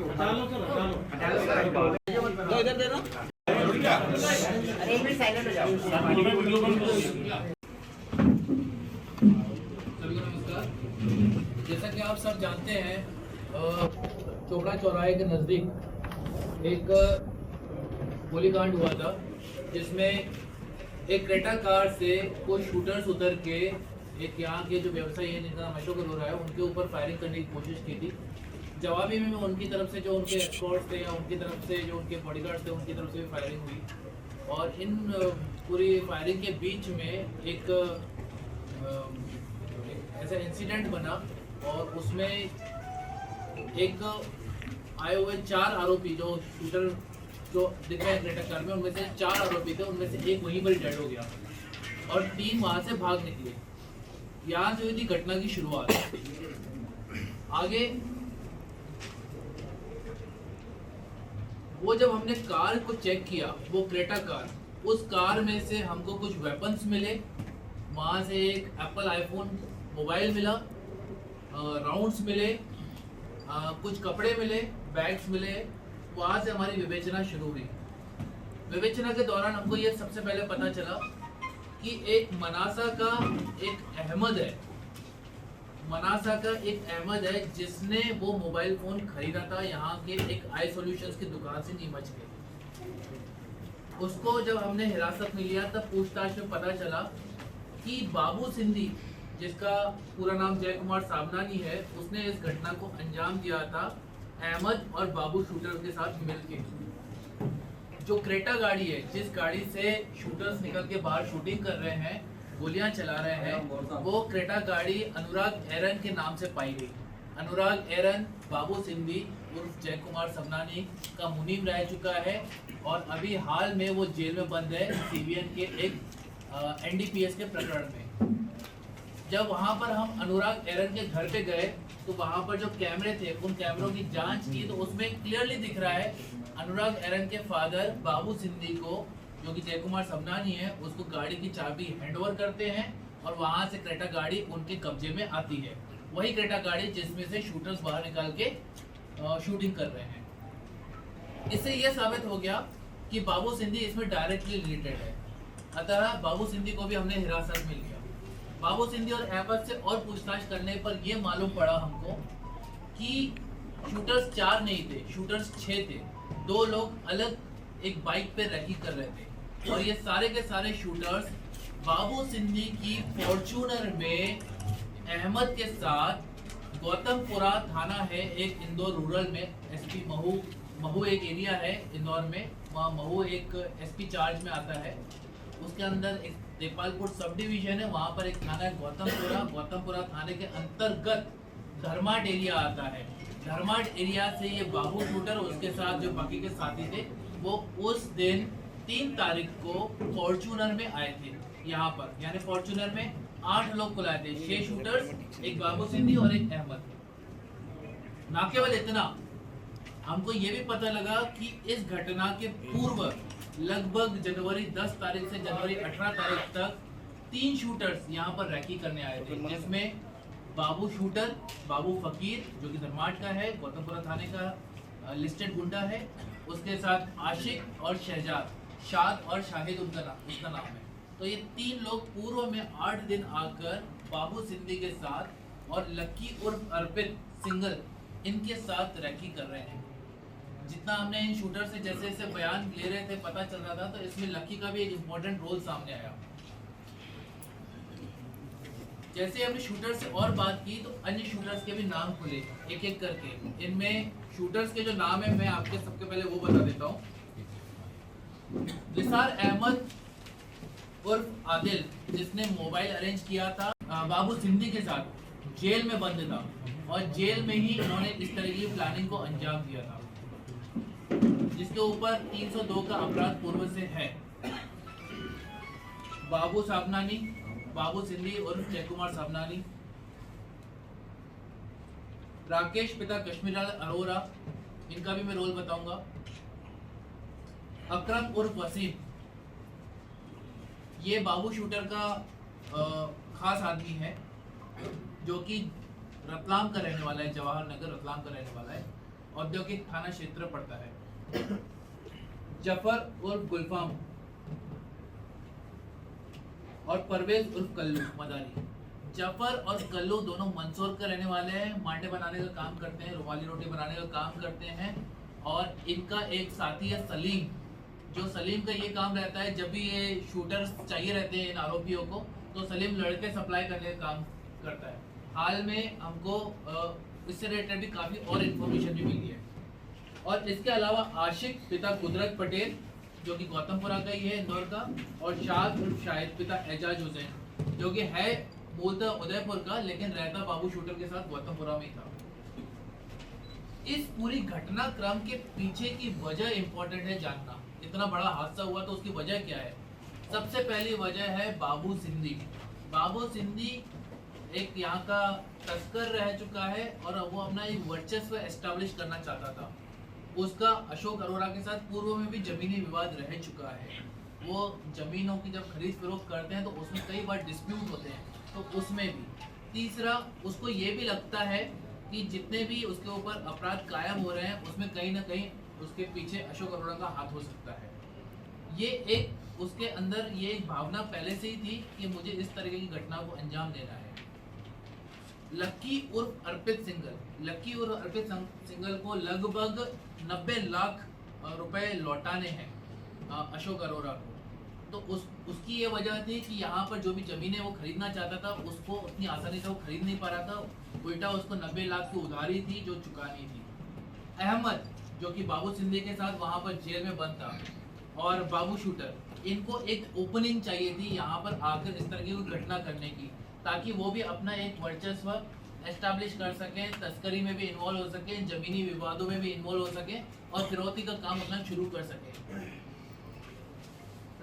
तो इधर दे ना। अरे एक मिनट साइलेंट हो जाओ। सभी को नमस्कार। जैसा कि आप सब जानते हैं, चोपड़ा चौराहे के नज़दीक एक गोलीकांड हुआ था, जिसमें एक क्रेटा कार से कुछ शूटर्स उतर के एक यहाँ के जो व्यवसायी है जिनका नाम अशोक अरोरा है, उनके ऊपर फायरिंग करने की कोशिश की थी। जवाबी में उनकी तरफ से जो उनके एस्कॉर्ट्स थे या उनकी तरफ से जो उनके बॉडीगार्ड्स थे, उनकी तरफ से भी फायरिंग हुई। और इन पूरी फायरिंग के बीच में एक ऐसा इंसिडेंट बना और उसमें एक आए हुए 4 आरोपी जो शूटर जो दिख रहे हैं क्रेटा कार में, उनमें से 4 आरोपी थे, उनमें से एक वहीं पर डेड हो गया और 3 वहां से भाग निकले। यहाँ से हुई थी घटना की शुरुआत। आगे वो जब हमने कार को चेक किया, वो क्रेटा कार, उस कार में से हमको कुछ वेपन्स मिले, वहाँ से एक एप्पल आईफोन मोबाइल मिला, राउंड्स मिले, कुछ कपड़े मिले, बैग्स मिले। वहाँ से हमारी विवेचना शुरू हुई। विवेचना के दौरान हमको ये सबसे पहले पता चला कि एक मनासा का एक अहमद है, मनासा का एक अहमद है जिसने वो मोबाइल फोन खरीदा था यहाँ के एक आई सॉल्यूशंस की दुकान से नीमच के। उसको जब हमने हिरासत में लिया तब पूछताछ में पता चला कि बाबू सिंधी, जिसका पूरा नाम जय कुमार साबनानी है, उसने इस घटना को अंजाम दिया था अहमद और बाबू शूटर के साथ मिलके। जो क्रेटा गाड़ी है, जिस गाड़ी से शूटर्स निकल के बाहर शूटिंग कर रहे हैं, गोलियां चला रहे हैं, वो क्रेटा गाड़ी अनुराग एरन के नाम से पाई गई। अनुराग एरन बाबू सिंधी उर्फ जय कुमार सबनानी का मुनीम रह चुका है और अभी हाल में वो जेल में बंद है सीबीएन के एक एनडीपीएस के प्रकरण में। जब वहाँ पर हम अनुराग एरन के घर पे गए तो वहाँ पर जो कैमरे थे, उन कैमरों की जांच की तो उसमें क्लियरली दिख रहा है अनुराग एरन के फादर बाबू सिंधी को, जो कि जय कुमार सबनानी है, उसको गाड़ी की चाबी हैंडओवर करते हैं और वहाँ से क्रेटा गाड़ी उनके कब्जे में आती है। वही क्रेटा गाड़ी जिसमें से शूटर्स बाहर निकाल के शूटिंग कर रहे हैं। इससे यह साबित हो गया कि बाबू सिंधी इसमें डायरेक्टली रिलेटेड है। अतः बाबू सिंधी को भी हमने हिरासत में लिया। बाबू सिंधी और अहमद से और पूछताछ करने पर यह मालूम पड़ा हमको कि शूटर्स 4 नहीं थे, शूटर्स 6 थे। 2 लोग अलग एक बाइक पे रैकी कर रहे थे और ये सारे के सारे शूटर्स बाबू सिंधी की फॉर्च्यूनर में अहमद के साथ गौतमपुरा थाना है एक इंदौर रूरल में, एसपी महू एक एरिया है इंदौर में, वहाँ महू एक एसपी चार्ज में आता है। उसके अंदर एक देपालपुर सब डिवीजन है, वहाँ पर एक थाना है गौतमपुरा थाने के अंतर्गत धर्माट एरिया आता है। धर्माट एरिया से ये बाबू शूटर और उसके साथ जो बाकी के साथी थे, वो उस दिन 3 तारीख को फॉर्च्यूनर में आए थे यहाँ पर। यानी फॉर्च्यूनर में 8 लोग को लाए थे, 6 शूटर्स, एक बाबू सिंधी और एक अहमद। ना केवल इतना, हमको ये भी पता लगा कि इस घटना के पूर्व लगभग जनवरी 10 तारीख से जनवरी 18 तारीख तक 3 शूटर्स यहाँ पर रैकी करने आए थे, जिसमें बाबू शूटर, बाबू फकीर जो कि धर्माट का है, गौतमपुरा थाने का लिस्टेड गुंडा है, उसके साथ आशिक और शहजाद, शाद और शाहिद उसका नाम है। तो ये 3 लोग पूर्व में 8 दिन आकर बाबू सिंधी के साथ और लक्की उर्फ अर्पित सिंगल इनके साथ रैकी कर रहे हैं। जितना हमने इन शूटर से जैसे जैसे बयान ले रहे थे पता चल रहा था, तो इसमें लक्की का भी एक इम्पोर्टेंट रोल सामने आया। जैसे हमने शूटर से और बात की तो अन्य शूटर्स के भी नाम खुले एक एक करके। इनमें शूटर्स के जो नाम है मैं आपके सबके पहले वो बता देता हूँ। निसार अहमद उर्फ आदिल, जिसने मोबाइल अरेंज किया था बाबू सिंधी के साथ, जेल में बंद था और जेल में ही उन्होंने इस तरह की प्लानिंग को अंजाम दिया था, जिसके ऊपर 302 का अपराध पूर्व से है। बाबू साबनानी, बाबू सिंधी और जय कुमार साबनानी, राकेश पिता कश्मीरलाल अरोरा, इनका भी मैं रोल बताऊंगा। अकरम उर्फ वसीम, ये बाबू शूटर का खास आदमी है जो कि रतलाम का रहने वाला है, जवाहर नगर रतलाम का रहने वाला है। औद्योगिक थाना क्षेत्र पड़ता है। जफर उर्फ गुलफाम और परवेज उर्फ कल्लू मदारी। जफर और कल्लू दोनों मंदसौर के रहने वाले हैं, मांडे बनाने का काम करते हैं, रुमाली रोटी बनाने का काम करते हैं। और इनका एक साथी है सलीम, जो सलीम का ये काम रहता है, जब भी ये शूटर्स चाहिए रहते हैं इन आरोपियों को, तो सलीम लड़के सप्लाई करने का काम करता है। हाल में हमको इससे रिलेटेड भी काफ़ी और इन्फॉर्मेशन भी मिली है। और इसके अलावा आशिक पिता कुदरत पटेल जो कि गौतमपुरा का ही है, इंदौर का, और शाद उर्फ शाहिद पिता एजाज हुसैन जो कि है बोलता उदयपुर का लेकिन रहता बाबू शूटर के साथ गौतमपुरा में ही था। इस पूरी घटनाक्रम के पीछे की वजह इंपॉर्टेंट है जानना। इतना बड़ा हादसा हुआ तो उसकी वजह क्या है? सबसे पहली वजह है बाबू सिंधी। बाबू सिंधी एक यहाँ का तस्कर रह चुका है और वो अपना एक वर्चस्व एस्टेब्लिश करना चाहता था। उसका अशोक अरोड़ा के साथ पूर्व में भी जमीनी विवाद रह चुका है। वो जमीनों की जब खरीद फरोख्त करते हैं तो उसमें कई बार डिस्प्यूट होते हैं, तो उसमें भी। तीसरा, उसको ये भी लगता है कि जितने भी उसके ऊपर अपराध कायम हो रहे हैं उसमें कहीं ना कहीं उसके पीछे अशोक अरोड़ा का हाथ हो सकता है। ये एक उसके अंदर ये एक भावना पहले से ही थी कि मुझे इस तरीके की घटना को अंजाम देना है। लक्की उर्फ अर्पित सिंगल को लगभग 90 लाख रुपए लौटाने हैं अशोक अरोड़ा को। तो उसकी ये वजह थी कि यहाँ पर जो भी जमीनें वो खरीदना चाहता था उसको उतनी आसानी से वो खरीद नहीं पा रहा था। उल्टा उसको 90 लाख की उधारी थी जो चुकानी थी। अहमद जो कि बाबू सिंधी के साथ वहाँ पर जेल में बंद था, और बाबू शूटर, इनको एक ओपनिंग चाहिए थी यहाँ पर आकर इस तरह की घटना करने की, ताकि वो भी अपना एक वर्चस्व एस्टैब्लिश कर सकें, तस्करी में भी इन्वॉल्व हो सकें, जमीनी विवादों में भी इन्वॉल्व हो सकें और फिरौती का काम अपना शुरू कर सकें।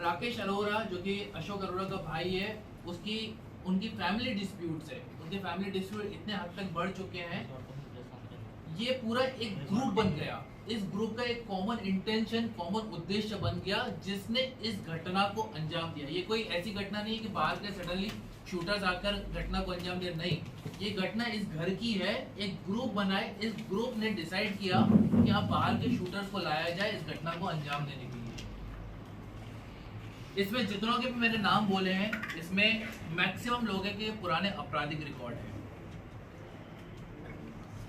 राकेश अरोड़ा जो कि अशोक अरोड़ा का भाई है, उनकी फैमिली डिस्प्यूट्स है। उनके फैमिली डिस्प्यूट इतने हद तक बढ़ चुके हैं, ये पूरा एक ग्रुप बन गया। इस ग्रुप का एक कॉमन इंटेंशन, कॉमन उद्देश्य बन गया जिसने इस घटना को अंजाम दिया। ये कोई ऐसी घटना नहीं है कि बाहर के सडनली शूटर्स आकर घटना को अंजाम दिया, नहीं, ये घटना इस घर की है। एक ग्रुप बनाए, इस ग्रुप ने डिसाइड किया कि अब बाहर के शूटर्स को लाया जाए इस घटना को अंजाम देने के लिए। इसमें जितनों के भी मैंने नाम बोले हैं, इसमें मैक्सिमम लोगों के पुराने आपराधिक रिकॉर्ड हैं।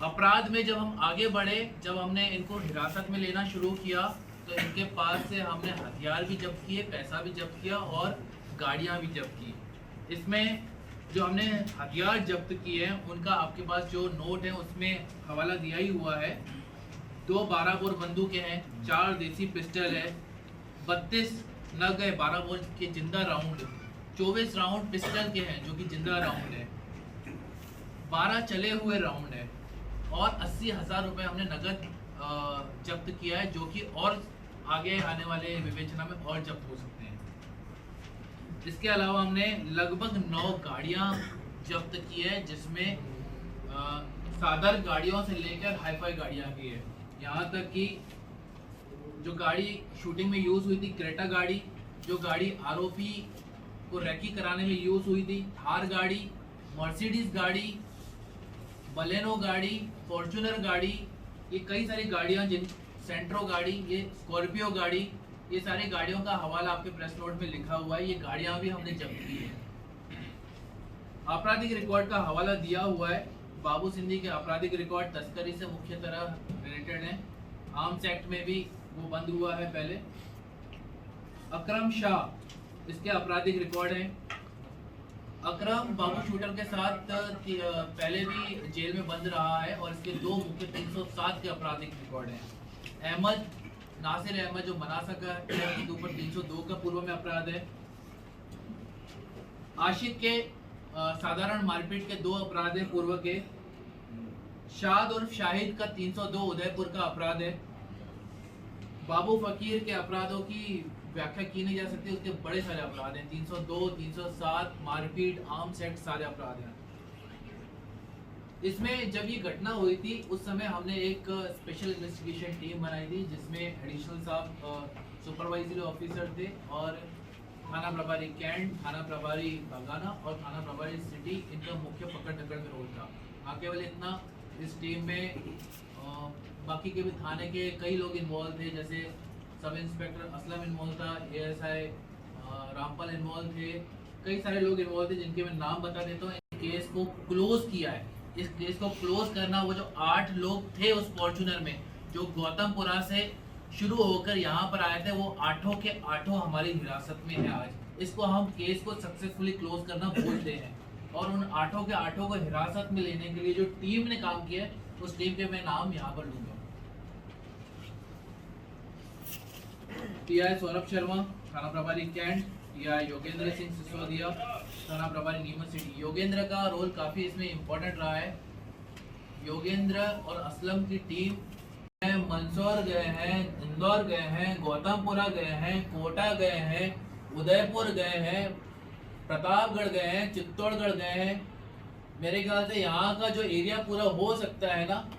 अपराध में जब हम आगे बढ़े, जब हमने इनको हिरासत में लेना शुरू किया, तो इनके पास से हमने हथियार भी जब्त किए, पैसा भी जब्त किया और गाड़ियां भी जब्त की। इसमें जो हमने हथियार जब्त किए हैं उनका आपके पास जो नोट है उसमें हवाला दिया ही हुआ है। 2 12 बोर बंदूकें हैं, 4 देसी पिस्टल है, 32 नग है 12 बोर के जिंदा राउंड, 24 राउंड पिस्टल के हैं जो कि जिंदा राउंड है, 12 चले हुए राउंड है और 80,000 रुपये हमने नगद जब्त किया है, जो कि और आगे आने वाले विवेचना में और जब्त हो सकते हैं। इसके अलावा हमने लगभग 9 गाड़ियां जब्त की है, जिसमें सादर गाड़ियों से लेकर हाईफाई गाड़ियां की है। यहाँ तक कि जो गाड़ी शूटिंग में यूज़ हुई थी, क्रेटा गाड़ी, जो गाड़ी आरोपी को रैकी कराने में यूज़ हुई थी, थार गाड़ी, मर्सिडीज गाड़ी, बलेनो गाड़ी, फॉर्चूनर गाड़ी, ये कई सारी गाड़ियाँ, जिन सेंट्रो गाड़ी, ये स्कॉर्पियो गाड़ी, ये सारी गाड़ियों का हवाला आपके प्रेस नोट में लिखा हुआ है। ये गाड़ियाँ भी हमने जब्त की है। आपराधिक रिकॉर्ड का हवाला दिया हुआ है। बाबू सिंधी के आपराधिक रिकॉर्ड तस्करी से मुख्य तरह रिलेटेड हैं। आर्म्स एक्ट में भी वो बंद हुआ है पहले। अकरम शाह, इसके आपराधिक रिकॉर्ड हैं। अकरम बाबू शूटर के साथ पहले भी जेल में बंद रहा है और इसके 2 मुख्य 307 के आपराधिक रिकॉर्ड हैं। अहमद, नासिर अहमद जो मनासा का है, उसके ऊपर 302 का पूर्व में अपराध है। आशिक के साधारण मारपीट के 2 अपराध है पूर्व के। शाद और शाहिद का 302 उदयपुर का अपराध है। बाबू फकीर के अपराधों की व्याख्या की नहीं जा सकती, उसके बड़े सारे अपराध हैं। 302, 307, मारपीट, आर्म्स एक्ट, सारे अपराध हैं। इसमें जब ये घटना हुई थी उस समय हमने एक स्पेशल इन्वेस्टिगेशन टीम बनाई थी, जिसमें एडिशनल साहब सुपरवाइजरी ऑफिसर थे और थाना प्रभारी कैंट, थाना प्रभारी बागाना और थाना प्रभारी सिटी, इनका मुख्य पकड़ पकड़ में रोल था। हाँ, केवल इतना, इस टीम में बाकी के भी थाने के कई लोग इन्वॉल्व थे, जैसे सब इंस्पेक्टर असलम इन्वॉल्व था, एएसआई रामपाल इन्वॉल्व थे, कई सारे लोग इन्वॉल्व थे जिनके मैं नाम बता देता हूँ। इस केस को क्लोज किया है। इस केस को क्लोज करना, वो जो 8 लोग थे उस फॉर्च्यूनर में जो गौतमपुरा से शुरू होकर यहाँ पर आए थे, वो 8 के 8 हमारी हिरासत में है आज। इसको हम केस को सक्सेसफुली क्लोज करना बोलते हैं। और उन 8 के 8 को हिरासत में लेने के लिए जो टीम ने काम किया है, उस टीम के मैं नाम यहाँ पर लूंगा। टीआई सौरभ शर्मा, थाना प्रभारी कैंट। टीआई योगेंद्र सिंह सिसोदिया, थाना प्रभारी नीमच सिटी। योगेंद्र का रोल काफ़ी इसमें इम्पोर्टेंट रहा है। योगेंद्र और असलम की टीम मंदसौर गए हैं, इंदौर गए हैं, गौतमपुरा गए हैं, कोटा गए हैं, उदयपुर गए हैं, प्रतापगढ़ गए हैं, चित्तौड़गढ़ गए हैं। मेरे ख्याल से यहाँ का जो एरिया पूरा हो सकता है ना,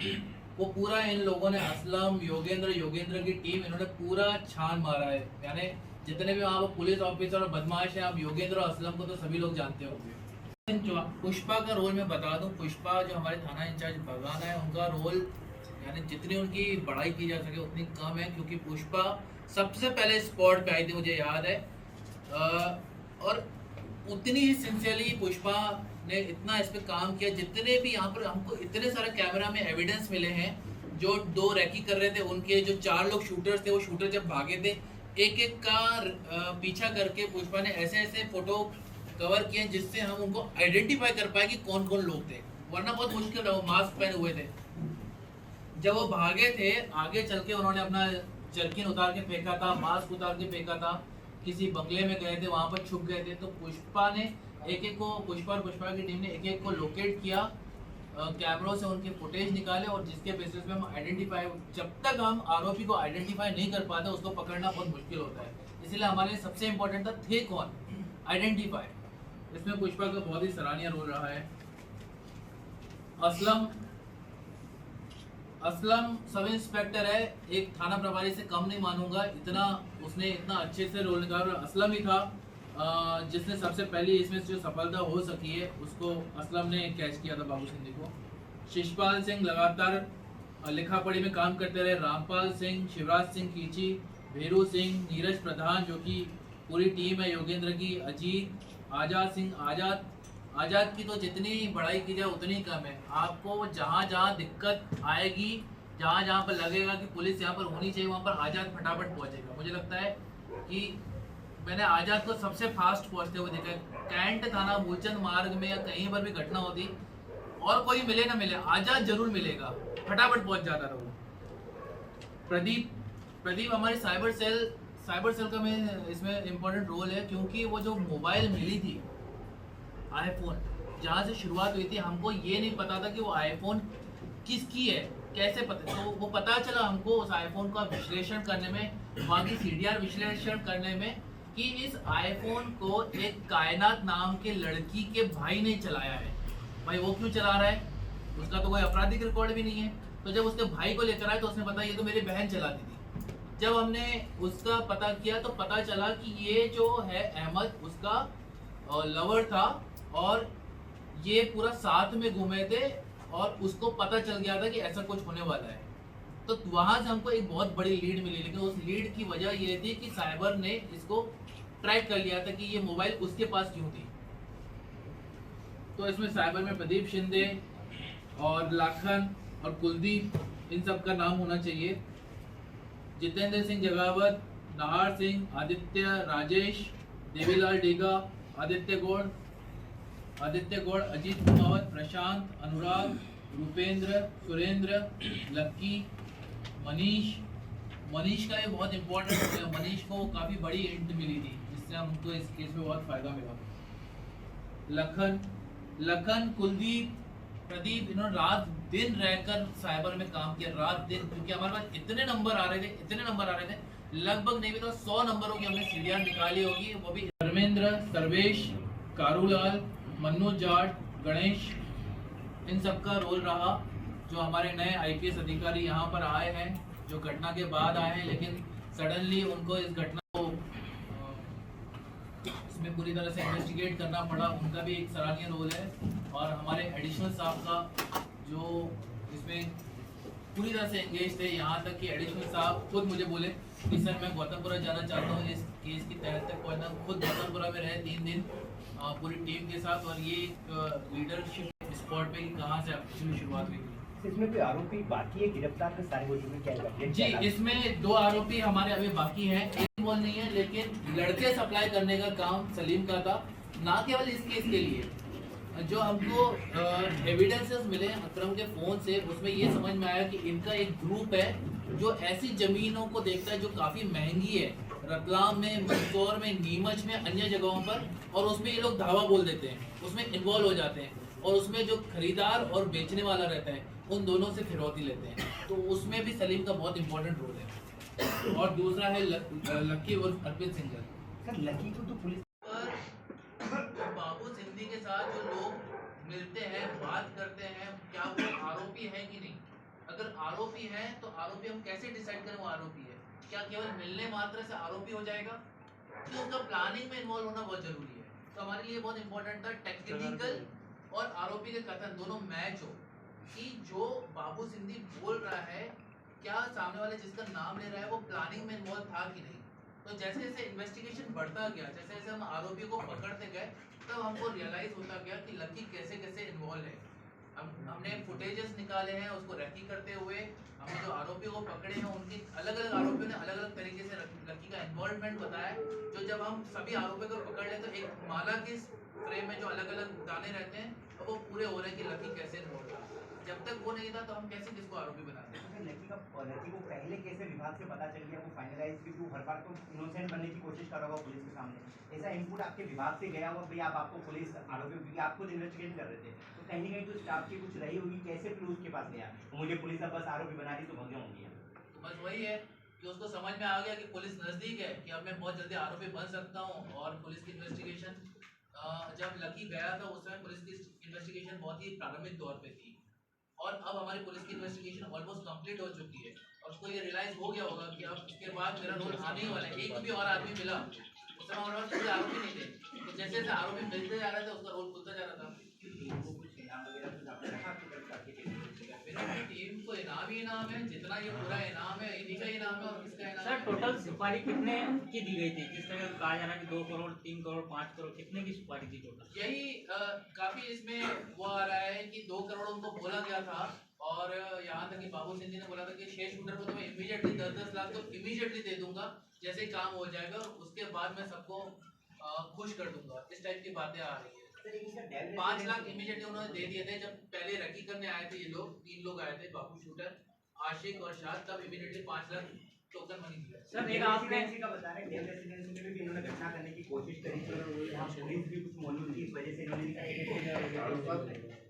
वो पूरा इन लोगों ने, असलम, योगेंद्र की टीम, इन्होंने पूरा छान मारा है। यानी जितने भी वहाँ पर पुलिस ऑफिसर और बदमाश हैं, आप योगेंद्र और असलम को तो सभी लोग जानते होंगे। जो पुष्पा का रोल मैं बता दूं, पुष्पा जो हमारे थाना इंचार्ज बगाना है, उनका रोल यानी जितनी उनकी बड़ाई की जा सके उतनी कम है, क्योंकि पुष्पा सबसे पहले स्पॉट पे आई थी, मुझे याद है। और उतनी ही सिंसियरली पुष्पा ने इतना इस पर काम किया। जितने भी यहाँ पर हमको इतने सारे कैमरा में एविडेंस मिले हैं, जो 2 रैकी कर रहे थे, उनके जो 4 लोग शूटर्स थे, वो शूटर जब भागे थे, एक एक का पीछा करके पुष्पा ने ऐसे ऐसे फोटो कवर किए जिससे हम उनको आइडेंटिफाई कर पाए कि कौन कौन लोग थे, वरना बहुत मुश्किल है। वो मास्क पहने हुए थे, जब वो भागे थे आगे चल के उन्होंने अपना जर्किन उतार के फेंका था, मास्क उतार के फेंका था, किसी बंगले में गए थे, वहां पर छुप गए थे। तो पुष्पा ने एक एक को, पुष्पा और पुष्पा की टीम ने एक एक को लोकेट किया, कैमरों से उनके फुटेज निकाले, और जिसके बेसिस पे हम आइडेंटिफाई, जब तक हम आरोपी को आइडेंटिफाई नहीं कर पाते उसको पकड़ना बहुत मुश्किल होता है। इसलिए हमारे लिए सबसे इम्पोर्टेंट था थे कौन, आइडेंटिफाई। इसमें पुष्पा का बहुत ही सराहनीय रोल रहा है। असलम सब इंस्पेक्टर है, एक थाना प्रभारी से कम नहीं मानूंगा, इतना उसने इतना अच्छे से रोल निकाला। असलम ही था जिसने सबसे पहले इसमें जो सफलता हो सकी है, उसको असलम ने कैच किया था बाबू सिंह को। शिशपाल सिंह लगातार लिखा पढ़ी में काम करते रहे। रामपाल सिंह, शिवराज सिंह कीची, भेरू सिंह, नीरज प्रधान, जो कि पूरी टीम है योगेंद्र की, अजीत, आज़ाद सिंह। आज़ाद की तो जितनी बड़ाई की जाए उतनी कम है। आपको जहाँ जहाँ दिक्कत आएगी, जहाँ जहाँ पर लगेगा कि पुलिस यहाँ पर होनी चाहिए, वहाँ पर आज़ाद फटाफट पहुँचेगा। मुझे लगता है कि मैंने आज़ाद को सबसे फास्ट पहुँचते हुए देखा है। कैंट थाना, मूलचंद मार्ग में या कहीं पर भी घटना होती, और कोई मिले ना मिले, आज़ाद जरूर मिलेगा, फटाफट पहुँच जाता था वो। प्रदीप हमारे साइबर सेल का में इसमें इम्पोर्टेंट रोल है, क्योंकि वो जो मोबाइल मिली थी आईफोन, जहाँ से शुरुआत हुई थी, हमको ये नहीं पता था कि वो आईफोन किसकी है, कैसे पता। तो वो पता चला हमको उस आईफोन का विश्लेषण करने में, वहाँ की सीडीआर विश्लेषण करने में, कि इस आईफोन को एक कायनात नाम के लड़की के भाई ने चलाया है। भाई वो क्यों चला रहा है, उसका तो कोई आपराधिक रिकॉर्ड भी नहीं है। तो जब उसके भाई को लेकर आए तो उसने बताया ये तो मेरी बहन चलाती थी। जब हमने उसका पता किया तो पता चला कि ये जो है अहमद उसका लवर था, और ये पूरा साथ में घूमे थे, और उसको पता चल गया था कि ऐसा कुछ होने वाला है। तो वहां से हमको एक बहुत बड़ी लीड मिली, लेकिन उस लीड की वजह ये थी कि साइबर ने इसको ट्रैक कर लिया था कि ये मोबाइल उसके पास क्यों थी। तो इसमें साइबर में प्रदीप शिंदे और लाखन और कुलदीप, इन सब का नाम होना चाहिए। जितेंद्र सिंह जगावत, नाहर सिंह, आदित्य, राजेश, देवीलाल डेगा, आदित्य गौड़, अजीत कुमावत, प्रशांत, अनुराग, रूपेंद्र, सुरेंद्र, लक्की, मनीष का ये बहुत इम्पोर्टेंट है। मनीष को काफ़ी बड़ी हिंट मिली थी, जिससे हमको इस केस में बहुत फायदा मिला। लखन, कुलदीप, प्रदीप, इन्होंने रात दिन रहकर साइबर में काम किया, रात दिन, क्योंकि हमारे पास इतने नंबर आ रहे थे, लगभग नहीं भी तो 100 नंबरों की हमने सीढ़ियाँ निकाली होगी। वो भी धर्मेंद्र, सर्वेश, कारूलाल, मन्नू जाट, गणेश, इन सब का रोल रहा। जो हमारे नए आईपीएस अधिकारी यहाँ पर आए हैं, जो घटना के बाद आए हैं, लेकिन सडनली उनको इस घटना को इसमें पूरी तरह से इन्वेस्टिगेट करना पड़ा, उनका भी एक सराहनीय रोल है। और हमारे एडिशनल साहब का जो इसमें पूरी तरह से एंगेज थे। यहाँ तक कि एडिशनल साहब खुद मुझे बोले कि सर मैं गौतमपुरा जाना चाहता हूँ, इस केस की तहत तक पहुँचना। खुद गौतमपुरा में रहे 3 दिन पूरी टीम के साथ, और ये लीडरशिप स्पॉट पे कि कहाँ से एक्चुअली शुरुआत हुई थी। इसमें कोई आरोपी बाकी है गिरफ्तार के सारे हो चुके क्या है? जी, इसमें 2 आरोपी हमारे अभी बाकी हैं। एक बोल नहीं है, लेकिन लड़के सप्लाई करने का काम सलीम का था। ना केवल इस केस के लिए, जो हमको एविडेंसेस मिले अकरम के फ़ोन से, उसमें ये समझ में आया कि इनका एक ग्रुप है जो ऐसी ज़मीनों को देखता है जो काफ़ी महंगी है, रतलाम में, मंदसौर में, नीमच में, अन्य जगहों पर, और उसमें ये लोग धावा बोल देते हैं, उसमें इन्वॉल्व हो जाते हैं, और उसमें जो खरीदार और बेचने वाला रहता है उन दोनों से फिरौती लेते हैं। तो उसमें भी सलीम का बहुत इंपॉर्टेंट रोल है। और दूसरा है लक्की और अर्पित सिंगर। सर लकी को तो पुलिस जो बाबू सिंधी के साथ जो लोग मिलते हैं, बात करते हैं, क्या वो आरोपी है कि नहीं? अगर आरोपी है तो आरोपी हम कैसे डिसाइड करें वो आरोपी है? क्या केवल मिलने मात्र से आरोपी हो जाएगा? तो उसका प्लानिंग में इन्वॉल्व होना बहुत जरूरी है। तो हमारे लिए बहुत इंपॉर्टेंट था टेक्निकल और आरोपी के कथन दोनों मैच हो, कि जो बाबू सिंधी बोल रहा है क्या सामने वाले जिसका नाम ले रहा है वो प्लानिंग में इन्वॉल्व था कि नहीं। तो जैसे जैसे इन्वेस्टिगेशन बढ़ता गया, जैसे जैसे हम आरोपी को पकड़ते गए, तब हमको रियलाइज होता गया कि लकी कैसे कैसे इन्वॉल्व है। हमने फुटेजेस निकाले हैं उसको रेकी करते हुए, हमने जो आरोपियों को पकड़े हैं उनकी अलग अलग आरोपियों ने अलग अलग तरीके से लकी का इन्वॉल्वमेंट बताया। जो जब हम सभी आरोपियों को पकड़ ले तो एक माला की फ्रेम में जो अलग अलग दाने रहते हैं, अब वो पूरे हो रहे हैं कि लकी कैसे इन्वॉल्व था। जब तक वो नहीं था तो हम कैसे किसको आरोपी बनाते हैं? लकी को पहले कैसे विभाग से पता चल गया वो फाइनलाइज, क्योंकि हर बार तो इनोसेंट बनने की कोशिश कर रहा होगा पुलिस के सामने। ऐसा इनपुट आपके विभाग से गया होगा भाई, आप आपको पुलिस आरोपी, क्योंकि आप खुद इन्वेस्टिगेशन कर रहे थे, तो कहीं ना कहीं तो स्टाफ की कुछ रही होगी, कैसे फिर उसके पास गया मुझे पुलिस अब बस आरोपी बना दी तो भग जाऊंगी? तो बस वही है कि उसको समझ में आ गया कि पुलिस नज़दीक है, कि अब मैं बहुत जल्दी आरोपी बन सकता हूँ। और पुलिस की इन्वेस्टिगेशन जब लकी गया था उस समय पुलिस की इन्वेस्टिगेशन बहुत ही प्रारंभिक दौर पे थी, और अब हमारी पुलिस की इन्वेस्टिगेशन ऑलमोस्ट कंप्लीट हो चुकी है। और उसको ये रियलाइज हो गया होगा कि अब इसके बाद मेरा रोल आने ही वाला है। एक भी और आदमी मिला, उस समय हमारे पास कोई आरोपी नहीं थे, तो जैसे जैसे आरोपी मिलते जा रहे थे उसका रोल खुलता जा रहा था। टीम को इनाम ही इनाम है, जितना ये पूरा इनाम है इन्हीं का इनाम है, और किसका इनाम है? सर टोटल सुपारी कितने की दी गई थी? जिस तरह कहा जा रहा है कि 2 करोड़, 3 करोड़, 5 करोड़, कितने की सुपारी थी टोटल? यही काफी इसमें वो आ रहा है कि 2 करोड़ उनको बोला गया था, और यहाँ तक कि बाबू सिंधी ने बोला था कि 6 शूटर को तो मैं इमीडिएटली 10-10 लाख तो इमीडिएटली दे दूंगा जैसे ही काम हो जाएगा, और उसके बाद मैं सबको खुश कर दूंगा। इस टाइप की बातें आ रही है। 5 लाख इमीडिएटली उन्होंने दे दिए थे जब पहले रैकी करने आए थे। ये लोग 3 लोग आए थे, बाबू शूटर, आशिक और शाद, तब इमीडिएटली 5 लाख टोकन मनी दिया। सर एक आपने का बता रहे हैं रेसिडेंसी में भी इन्होंने घटना करने की कोशिश करी थी, यहाँ पुलिस भी कुछ मौजूद थी, इस वजह से इन्होंने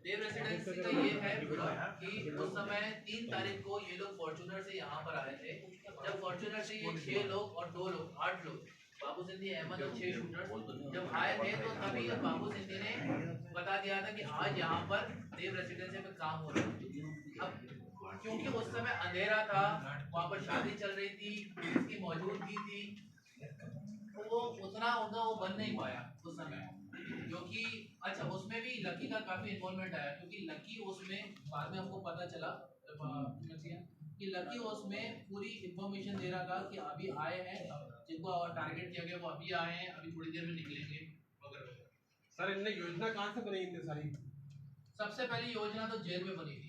देव रेसिडेंसी का ये है पूरा कि उस समय 3 तारीख को ये लोग फॉर्च्यूनर से यहाँ पर आए थे। जब फॉर्च्यूनर से ये 6 लोग और 2 लोग 8 लोग, बाबू सिंधी, अहमद और 6 शूटर जब आए थे, तो तभी बाबू सिंधी ने बता दिया था कि आज यहाँ पर देव रेसिडेंसी में काम हो रहा है। अब क्योंकि उस समय अंधेरा था, वहाँ पर शादी चल रही थी, पुलिस की मौजूदगी थी, तो वो उतना उनका वो बन नहीं पाया उस समय। क्योंकि अच्छा उसमें भी लकी का काफी इन्वॉल्वमेंट आया, क्योंकि लकी उसमें बाद में हमको पता चला कि लकी उसमें पूरी इंफॉर्मेशन दे रहा था कि अभी आए हैं, जिनको टारगेट किया गया वो अभी आए हैं, अभी थोड़ी देर में निकलेंगे वगैरह। सर इनने योजना कहाँ से बनाई थी सारी? सबसे पहली योजना तो जेल में बनी थी।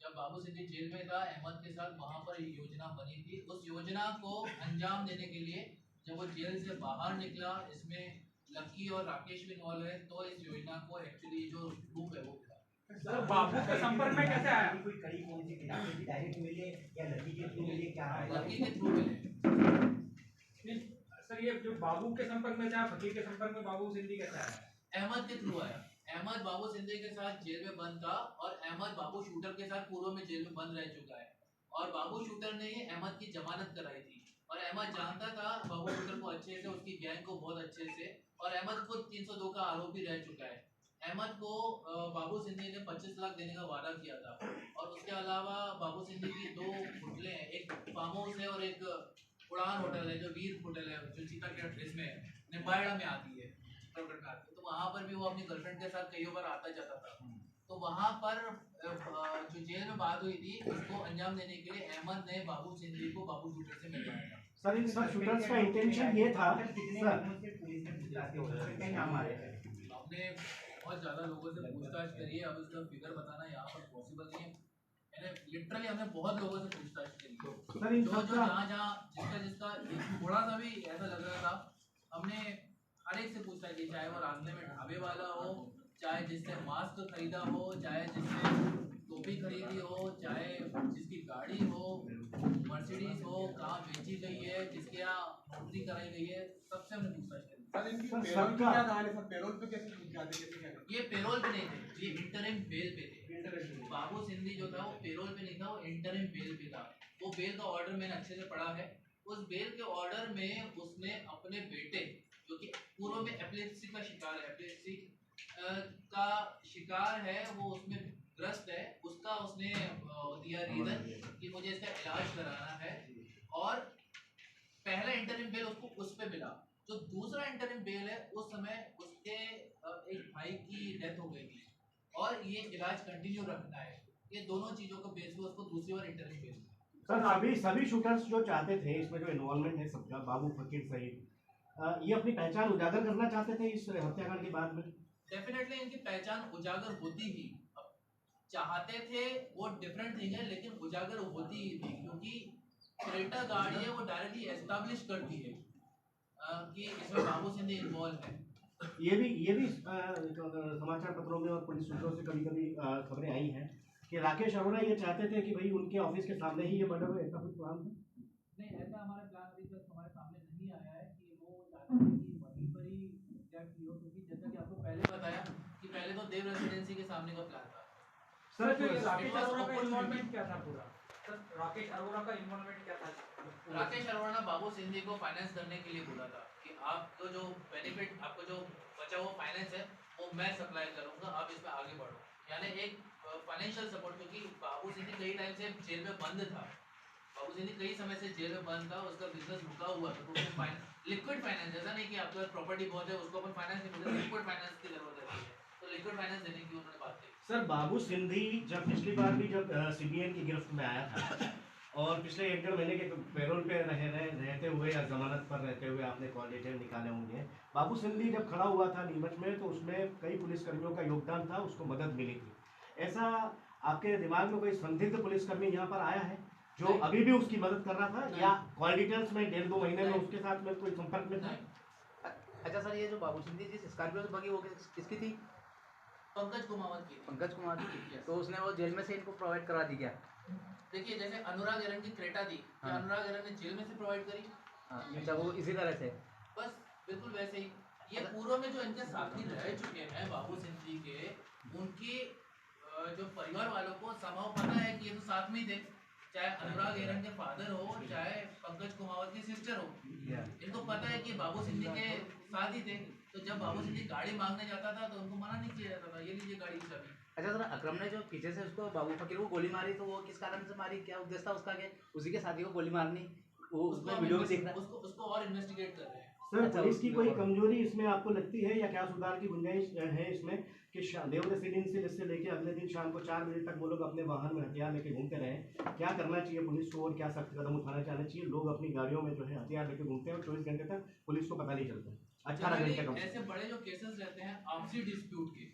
जब बाबू सिंधी जेल में था अहमद के साथ, वहां पर ये योजना बनी थी। उस योजना को अंजाम देने के लिए जब वो जेल से बाहर निकला, इसमें लकी और राकेश भी इन्वॉल्व है, तो इस योजना को एक्चुअली जो ग्रुप है वो मिला। सर बाबू के संपर्क में कैसे आया? कोई कड़ी कौन सी डायरेक्ट मिले या लकी के थ्रू मिले, क्या लकी के थ्रू मिले। सर ये जो बाबू के संपर्क में था, फकीर के संपर्क में बाबू सिंधी कैसे आया? अहमद के थ्रू आया। अहमद बाबू सिंधी के साथ जेल में बंद था, और अहमद बाबू शूटर के साथ पूर्व में जेल में बंद रह चुका है, और बाबू शूटर ने ही अहमद की जमानत कराई थी। और अहमद जानता था बाबू शूटर को अच्छे से, उसकी गैंग को बहुत अच्छे से, और अहमद खुद 302 का आरोपी रह चुका है। अहमद को बाबू सिंधी ने 25 लाख देने का वादा किया था, और उसके अलावा बाबू सिंधी की 2 होटलें हैं, एक फार्म हाउस है और एक उड़ान होटल है जो वीर होटल है, जो चीता के एड्रेस में है, निम्बाड़ा में आती है, तो वहां पर भी वो अपनी गर्लफ्रेंड के साथ कई बार आता जाता था। तो वहाँ पर जो जेल में बात हुई थी उसको अंजाम देने के लिए अहमद ने बाबू सिंधी को बाबू शूटर से मिलवाया था। सर इन सब शूटर्स का इंटेंशन ये था सर, हमने बहुत ज़्यादा लोगों से पूछताछ करी है, अब इसका फिगर बताना यहाँ पर पॉसिबल नहीं है। मैंने लिटरली हमने बहुत लोगों से पूछताछ करी है, सर इन जो सब जो का जहाँ जिसका थोड़ा सा भी ऐसा लग रहा था, हमने हर एक से पूछताछ की, चाहे वो रास्ते में ढाबे वाला हो, चाहे जिससे मास्क खरीदा हो, चाहे जिससे टोपी खरीदी हो, चाहे जिसकी गाड़ी हो, मर्सिडीज हो, कहाँ बेची गई है, जिसके यहाँ नौकरी कराई गई है, सबसे हमने पूछताछ करी। सर इनकी सर, पेरोल की सबका- क्या कहानी सर, पेरोल पे कैसे जाते, कैसे क्या करते? ये पेरोल पे नहीं थे, ये इंटरिम बेल पे थे। बाबू सिंधी जो था वो पेरोल पे नहीं था, वो इंटरिम बेल पे था। वो बेल का ऑर्डर मैंने अच्छे से पढ़ा है। उस बेल के ऑर्डर में उसने अपने बेटे, जो कि पूर्व में एपिलेप्सी का शिकार है, एपिलेप्सी का शिकार है, वो उसमें ग्रस्त है, उसका उसने दिया रीजन कि मुझे इसका इलाज कराना है। और पहला इंटरिम बेल उसको उस पे मिला। जो दूसरा इंटरिम बेल है, उस समय उसके एक भाई की डेथ हो गई थी और ये इलाज कंटिन्यू रखना है। ये दोनों चीजों को बेस पे उसको दूसरी बार इंटरिम बेल मिला। सर सभी शूटर्स जो चाहते थे, इसमें जो इन्वॉल्वमेंट है सबका, बाबू फकीर सहित, ये अपनी पहचान उजागर करना चाहते थे इस हत्याकांड के बाद में। डेफिनेटली इनकी पहचान उजागर होती ही, अब चाहते थे वो डिफरेंट थिंग है, लेकिन उजागर होती ही थी, क्योंकि क्रेटा गाड़ी है वो डायरेक्टली एस्टैब्लिश करती है कि इसमें बाबू सिंधी इन्वॉल्व है। ये भी समाचार पत्रों में और पुलिस सूत्रों से कभी कभी खबरें आई हैं कि राकेश अरोड़ा ये चाहते थे कि भाई उनके ऑफिस के सामने ही ये मर्डर हो, ऐसा कुछ प्लान था? नहीं, ऐसा हमारा प्लान अभी तक हमारे सामने नहीं आया है कि वो चाहते थे कि वहीं पर ही क्या की हो, क्योंकि जैसा कि आपको पहले बताया कि पहले तो देव रेसिडेंसी के सामने का प्लान था। सर जो ये It राकेश was अरोड़ा का opportunity. इन्वॉल्वमेंट क्या था पूरा? सर राकेश अरोड़ा का इन्वॉल्वमेंट क्या था? राकेश अरोड़ा ने बाबू सिंधी को फाइनेंस करने के लिए बोला था कि आपको जो बेनिफिट, आपको जो बचा हुआ फाइनेंस है वो मैं सप्लाई करूंगा, आप इसमें आगे बढ़ो। यानी एक फाइनेंशियल सपोर्ट, क्योंकि बाबू सिंधी कई टाइम से जेल में बंद था। बाबू सिंधी कई समय से जेल में बंद था, उसका बिजनेस रुका हुआ था, तो उसको लिक्विड फाइनेंस, ऐसा नहीं कि आपके पास प्रॉपर्टी बहुत है उसको अपन फाइनेंस नहीं बोलते, लिक्विड फाइनेंस की जरूरत रहती है, तो लिक्विड फाइनेंस देने की उन्होंने बात की। सर बाबू सिंधी जब पिछली बार भी जब सीबीआई की गिरफ्त में आया था और पिछले 1-1.5 महीने के पैरोल पे रहते हुए या जमानत पर रहते हुए आपने कॉल डिटेल निकाले होंगे, बाबू सिंधी जब खड़ा हुआ था नीमच में तो उसमें कई पुलिसकर्मियों का योगदान था, उसको मदद मिली थी। ऐसा आपके दिमाग में कोई संदिग्ध पुलिसकर्मी यहाँ पर आया है जो अभी भी उसकी मदद कर रहा था, या कॉल डिटेल्स में 1.5-2 महीने में उसके साथ में कोई संपर्क में था? अच्छा सर, ये जो बाबू सिंधी जिस स्कॉर्पियो से भगी वो किसकी थी? पंकज कुमावत की थी। पंकज कुमार की। तो उसने वो जेल में से इनको प्रोवाइड करा दी क्या? देखिए, जैसे अनुराग एरन की क्रेटा थी, क्या हाँ। अनुराग एरन ने जेल में से प्रोवाइड करी? अच्छा, वो इसी तरह से। बस बिल्कुल वैसे ही ये पूर्व में जो इनके साथी रह चुके हैं बाबू सिंधी के, उनके जो परिवार वालों को समाव पता है कि ये तो साथ में ही थे, चाहे अनुराग एरन के फादर हो, चाहे पंकज कुमावत की सिस्टर हो, इनको पता है कि बाबू सिंधी के साथ ही थे। तो जब बाबू सिंधी गाड़ी मांगने जाता था तो उनको मना नहीं किया जाता था, ये लीजिए गाड़ी की चाबी। अच्छा सर, अकरम ने जो पीछे से उसको बाबू फकीर को गोली मारी, तो वो किस कारण से मारी? क्या उद्देश्य था उसका? क्या उसी के साथी को गोली मारनी? वो उसमें वीडियो में दिख रहा है। उसको और इन्वेस्टिगेट कर रहे हैं। सर अच्छा, पुलिस की कोई और- कमजोरी इसमें आपको लगती है या क्या सुधार की गुंजाइश है इसमें कि देव रेसिडेंसी से लेके अगले दिन शाम को 4 बजे तक वो लोग अपने वाहन में हथियार लेके घूमते रहे? क्या करना चाहिए पुलिस को और क्या सख्त कदम उठाना चाहिए? लोग अपनी गाड़ियों में जो है हथियार लेके घूमते हैं और 24 घंटे तक पुलिस को पता नहीं चलता, 18 घंटे कम से ऐसे बड़े जो केसेस रहते हैं आपसी डिस्प्यूट के,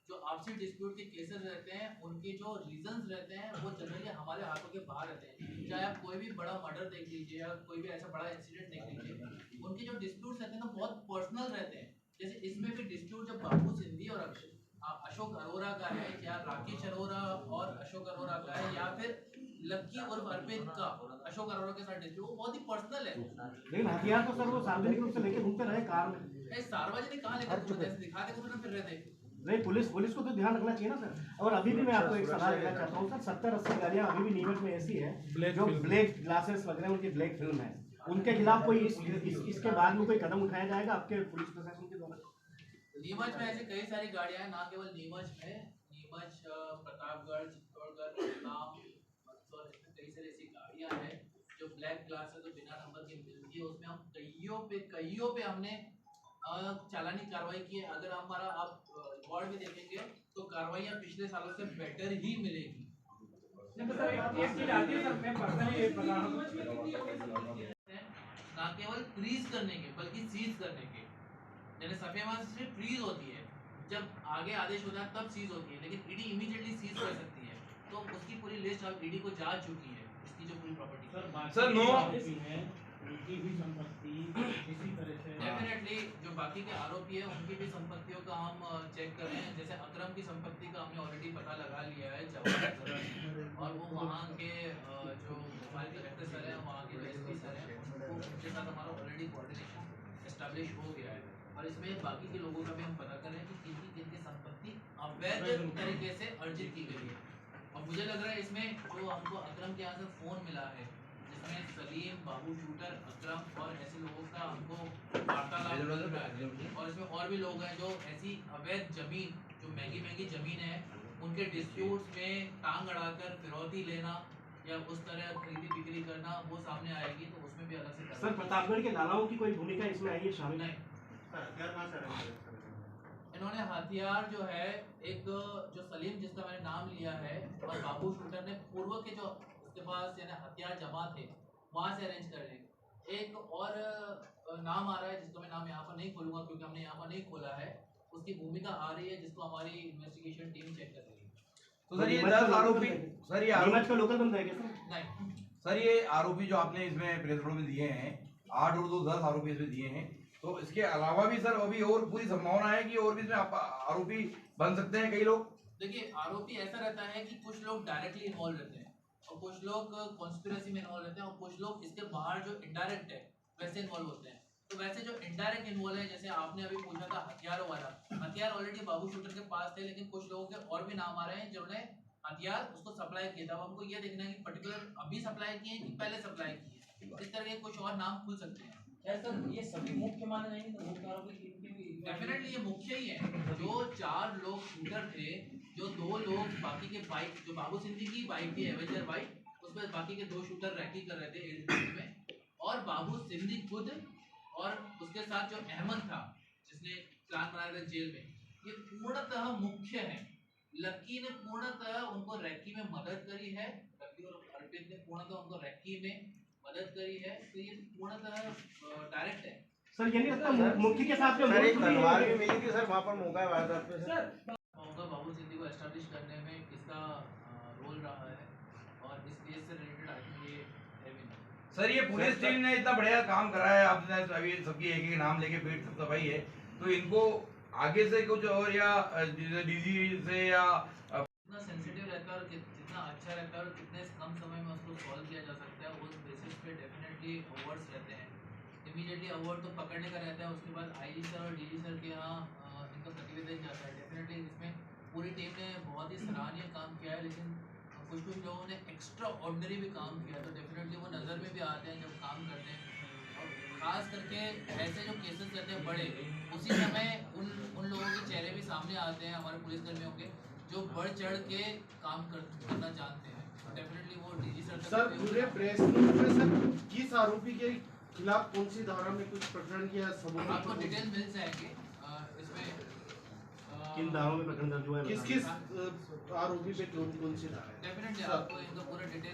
जो आपसी डिस्प्यूट के केसेस रहते हैं, उनके जो रीजंस रहते हैं वो जनरली हमारे हाथों के बाहर रहते हैं। चाहे आप कोई भी बड़ा मर्डर देख लीजिए या कोई भी ऐसा बड़ा इंसिडेंट देख लीजिए, उनके जो डिस्प्यूट्स रहते हैं ना बहुत पर्सनल रहते हैं। जैसे इसमें भी डिस्प्यूट जब बाबू सिंधी और अशोक अरोड़ा का है, या राकेश अरोड़ा और अशोक अरोड़ा का है, या फिर लक्की और अर्पित का अशोक अरोड़ा के साथ डिस्प्यूट, वो बहुत ही पर्सनल है। लेकिन हथियार तो सर वो सार्वजनिक रूप से लेके घूमते रहे कार में। सार्वजनिक कहाँ लेकर घूमते थे? दिखाते को तो फिर रहे थे। नहीं, पुलिस को तो ध्यान रखना चाहिए ना सर। और अभी भी मैं आपको एक सवाल देना चाहता हूँ सर, 70-80 गाड़ियाँ अभी भी नीमच में ऐसी है जो ब्लैक ग्लासेस वगैरह उनकी ब्लैक फिल्म है, उनके खिलाफ कोई इसके बाद में कोई कदम उठाया जाएगा आपके पुलिस प्रशासन के द्वारा? नीमच में ऐसी कई सारी गाड़ियां हैं, ना केवल नीमच में, नीमच प्रतापगढ़, चित्तौड़गढ़, नाम, मंदसौर, इसमें कई सारी ऐसी गाड़ियां हैं जो ब्लैक ग्लास है, तो बिना नंबर की मिलती है। उसमें हम कईयों पे हमने चालानी कार्रवाई की है। अगर हमारा आप रिकॉर्ड में देखेंगे तो कार्रवाइयाँ पिछले सालों से बेटर ही मिलेगी। ना केवल फ्रीज करने के बल्कि सीज करने के, यानी सफेमा से फ्रीज होती है, जब आगे आदेश होता है तब सीज होती है, लेकिन ईडी इमीडिएटली सीज कर सकती है। तो उसकी पूरी लिस्ट अब ईडी को जा चुकी है, इसकी जो पूरी प्रॉपर्टी सर नो उनकी भी संपत्ति इसी तरह से डेफिनेटली जो बाकी के आरोपी है उनकी भी संपत्तियों का हम चेक कर रहे हैं। जैसे अकरम की संपत्ति का हमने ऑलरेडी पता लगा लिया है जवाब, और वो वहाँ के जो हमारे कलेक्टर सर हैं, वहाँ के जो एसपी सर हैं, उनके साथ हमारा ऑलरेडी कोऑर्डिनेशन एस्टैब्लिश हो गया है। और इसमें बाकी के लोगों का भी हम पता कर रहे हैं कि किनकी किनकी संपत्ति अवैध तरीके से अर्जित की गई है। और मुझे लग रहा है इसमें जो हमको अकरम के यहाँ से फ़ोन मिला है, जिसमें सलीम, बाबू शूटर, अकरम और ऐसे लोगों का हमको वार्तालाप मिल रहा है, और इसमें और भी लोग हैं जो ऐसी अवैध जमीन, जो महंगी जमीन है, उनके डिस्प्यूट्स में टांग अड़ाकर फिरौती लेना या उस तरह खरीदी बिक्री करना, वो सामने आएगी तो उसमें भी अलग से सर प्रतापगढ़ के लालाओं की कोई भूमिका इसमें आई है शामिल? नहीं, इन्होंने हथियार जो है, एक जो सलीम जिसका मैंने नाम लिया है और बाबू शूटर ने पूर्व के जो उसके पास यानी हथियार जमा थे वहाँ से अरेंज कर रहे। एक और नाम आ रहा है जिसका मैं नाम यहाँ पर नहीं खोलूंगा क्योंकि हमने यहाँ पर नहीं खोला है, उसकी भूमिका आ रही है जिसको हमारी इन्वेस्टिगेशन टीम चेक कर रही है। तो सर ये 10 आरोपी, सर ये आरोपी का लोकल बंदा है क्या सर? नहीं सर, ये आरोपी जो आपने इसमें प्रेस नोट में दिए हैं, 8 और 2 10 आरोपी इसमें दिए हैं, तो इसके अलावा भी सर अभी और पूरी संभावना है कि और भी इसमें आरोपी बन सकते हैं कई लोग? देखिए, आरोपी ऐसा रहता है कि कुछ लोग डायरेक्टली इन्वॉल्व रहते हैं और कुछ लोग कॉन्स्पिरेसी में इन्वॉल्व रहते हैं और कुछ लोग इसके बाहर जो इनडायरेक्ट है वैसे इन्वॉल्व होते हैं। तो वैसे जो इनडायरेक्ट इन्वॉल्व है, जैसे आपने अभी पूछा था हथियारों वाला, हथियार ऑलरेडी बाबू शूटर के पास थे, लेकिन कुछ लोगों के और भी नाम आ रहे हैं जिन्होंने हथियार उसको सप्लाई किया था। अब हमको ये देखना है कि पर्टिकुलर अभी सप्लाई किए कि पहले सप्लाई किए, इस तरह के कुछ और नाम खुल सकते हैं। सर ये सभी मुख्य माने जाएंगे तो मुख्य आरोपी डेफिनेटली ये मुख्य ही है। जो 4 लोग शूटर थे, जो 2 लोग बाकी के बाइक, जो बाबू सिंधी की बाइक थी एवेंजर बाइक, उसमें बाकी के 2 शूटर रैकी कर रहे थे एयरपोर्ट में, और बाबू सिंधी खुद और उसके साथ जो अहमद था जिसने प्लान बनाया था जेल में, ये पूर्णतः मुख्य है। लक्की ने पूर्णतः उनको रैकी में मदद करी है, लक्की और अर्पित ने पूर्णतः उनको रैकी में मदद करी है, तो ये पूर्णतः डायरेक्ट है। सर यानी मतलब मुख्य के साथ सर एक तलवार भी मिली थी सर वहाँ पर मौका वारदात पे सर। मौका बाबू सिंधी को एस्टैब्लिश करने में किसका रोल रहा है और इस केस से रिलेटेड आई थिंक ये है भी नहीं। सर ये पुलिस टीम ने इतना बढ़िया काम करा है, आपने अभी सबकी एक नाम लेके पेट सब दबाई है, तो इनको आगे से कुछ और या डीजी से या जितना सेंसिटिव रहता है और जितना अच्छा रहता है और कितने कम समय में उसको सॉल्व किया जा सकता है, उस बेसिस पे डेफिनेटली अवार्ड्स रहते हैं। इमीडिएटली अवार्ड तो पकड़ने का रहता है, उसके बाद आईजी सर और डीजी सर के यहाँ इनका प्रतिवेदन जाता है। डेफिनेटली इसमें पूरी टीम ने बहुत ही सराहनीय काम किया है, लेकिन कुछ लोगों ने एक्स्ट्रा ऑर्डिनरी भी काम किया, तो डेफिनेटली वो नज़र में भी आते हैं जब काम करते हैं। और ख़ास करके ऐसे जो केसेस रहते हैं बड़े, उसी समय उन लोगों के चेहरे भी सामने आते हैं हमारे पुलिसकर्मियों के, जो बढ़ चढ़ के काम करना जानते हैं। डेफिनेटली वो डीजी सर पूरे प्रेस में सर किस आरोपी के खिलाफ कौन सी धारा में कुछ प्रकरण किया सबूत आपको डिटेल मिल जाएंगे इसमें किन धाराओं में प्रकरण दर्ज हुआ है? किस किस आरोपी पे कौन सी धारा है? डेफिनेटली आपको इनका पूरा डिटेल